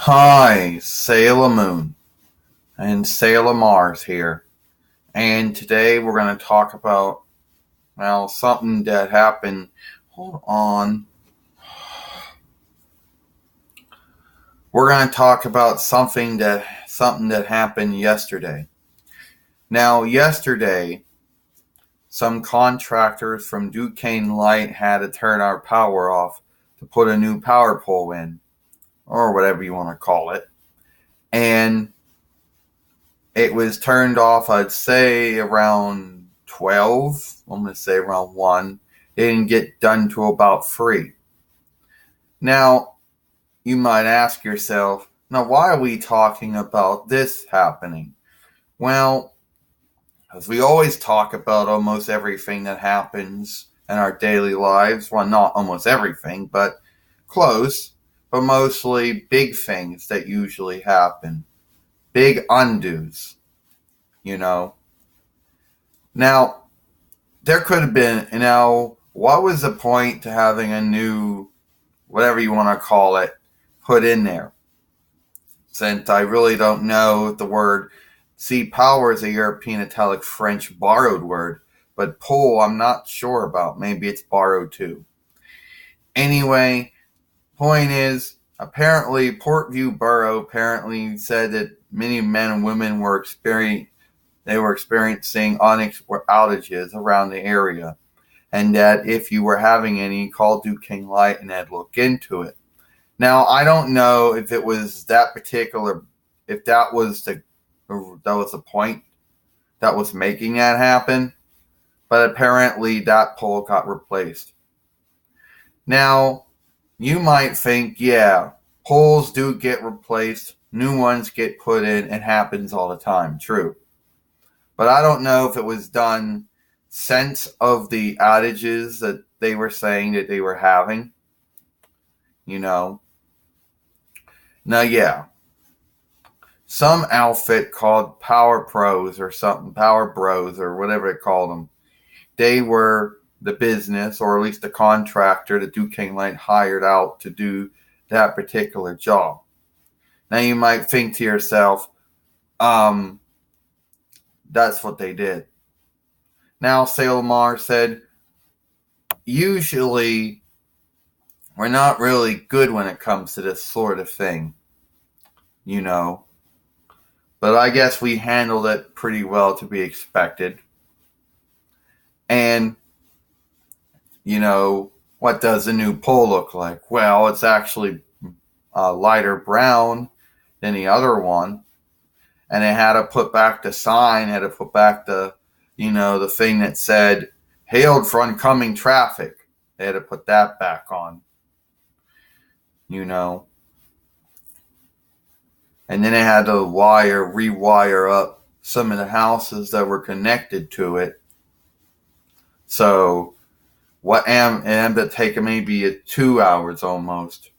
Hi, Sailor Moon and Sailor Mars here. And today we're going to talk about, something that happened. Hold on. We're going to talk about something that happened yesterday. Now, yesterday, some contractors from Duquesne Light had to turn our power off to put a new power pole in, or whatever you want to call it. And it was turned off, I'd say, around 12. I'm going to say around 1. It didn't get done till about 3. Now, you might ask yourself, now why are we talking about this happening? Well, as we always talk about almost everything that happens in our daily lives, well, not almost everything, but close, but mostly big things that usually happen. Big undos, you know. Now, there could have been, what was the point to having a new, whatever you want to call it, put in there? Since I really don't know the word, see, power is a European Italic French borrowed word, but pole I'm not sure about. Maybe it's borrowed too. Anyway, point is, apparently Portview Borough apparently said that many men and women were experiencing outages around the area, and that if you were having any, call Duquesne Light and they'd look into it. Now, I don't know if it was that particular, if that was the point that was making that happen, but apparently that pole got replaced. Now, you might think, yeah, poles do get replaced, new ones get put in, it happens all the time, true. But I don't know if it was done since of the outages that they were saying that they were having. You know. Now, yeah. Some outfit called Power Pros or something, Power Bros or whatever they called them. They were the business, or at least the contractor that Duquesne Light hired out to do that particular job. Now, you might think to yourself, that's what they did. Now, Sailor Mars said, usually we're not really good when it comes to this sort of thing, you know. But I guess we handled it pretty well to be expected. And, what does the new pole look like? Well, it's actually lighter brown than the other one. And they had to put back the sign, had to put back the thing that said, hailed for oncoming traffic. They had to put that back on. And then they had to rewire up some of the houses that were connected to it. So, it ended up taking maybe 2 hours almost.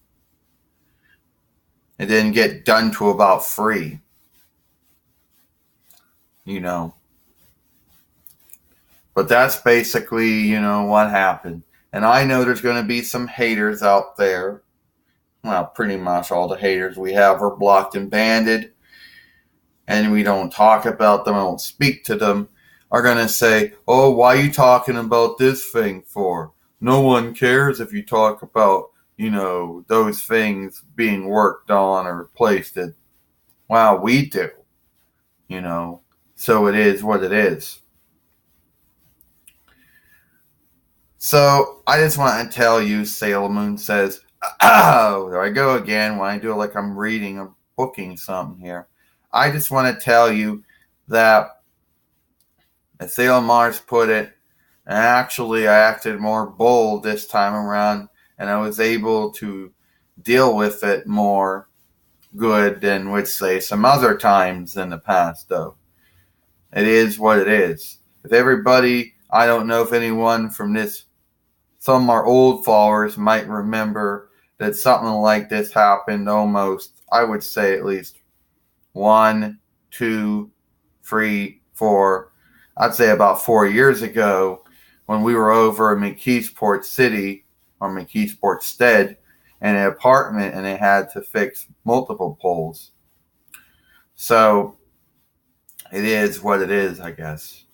It didn't get done to about 3. But that's basically, what happened. And I know there's going to be some haters out there. Well, pretty much all the haters we have are blocked and banned. And we don't talk about them, I don't speak to them, are going to say, oh, why are you talking about this thing for? No one cares if you talk about, those things being worked on or replaced. Well, we do, so it is what it is. So I just want to tell you, Sailor Moon says, oh, there I go again when I do it like I'm reading or booking something here. I just want to tell you that, as Sailor Mars put it, and actually I acted more bold this time around, and I was able to deal with it more good than, would say, some other times in the past, though. It is what it is. If everybody, I don't know if anyone from this, some of our old followers might remember that something like this happened almost, I would say at least 1, 2, 3, 4, I'd say about 4 years ago when we were over in McKeesport City, or McKeesport Stead, in an apartment and they had to fix multiple poles. So it is what it is, I guess.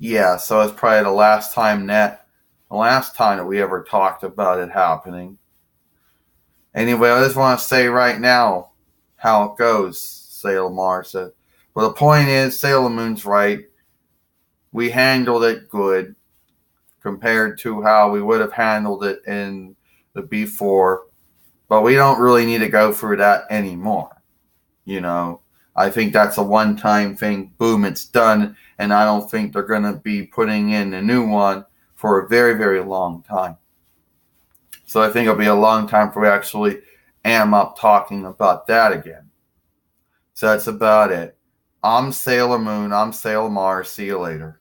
Yeah, so it's probably the last time that we ever talked about it happening. Anyway, I just want to say right now how it goes, Sailor Mars said. Well, the point is, Sailor Moon's right. We handled it good compared to how we would have handled it in the before, but we don't really need to go through that anymore. I think that's a one-time thing. Boom, it's done, and I don't think they're going to be putting in a new one for a very, very long time. So I think it'll be a long time before we actually am up talking about that again. So that's about it. I'm Sailor Moon. I'm Sailor Mars. See you later.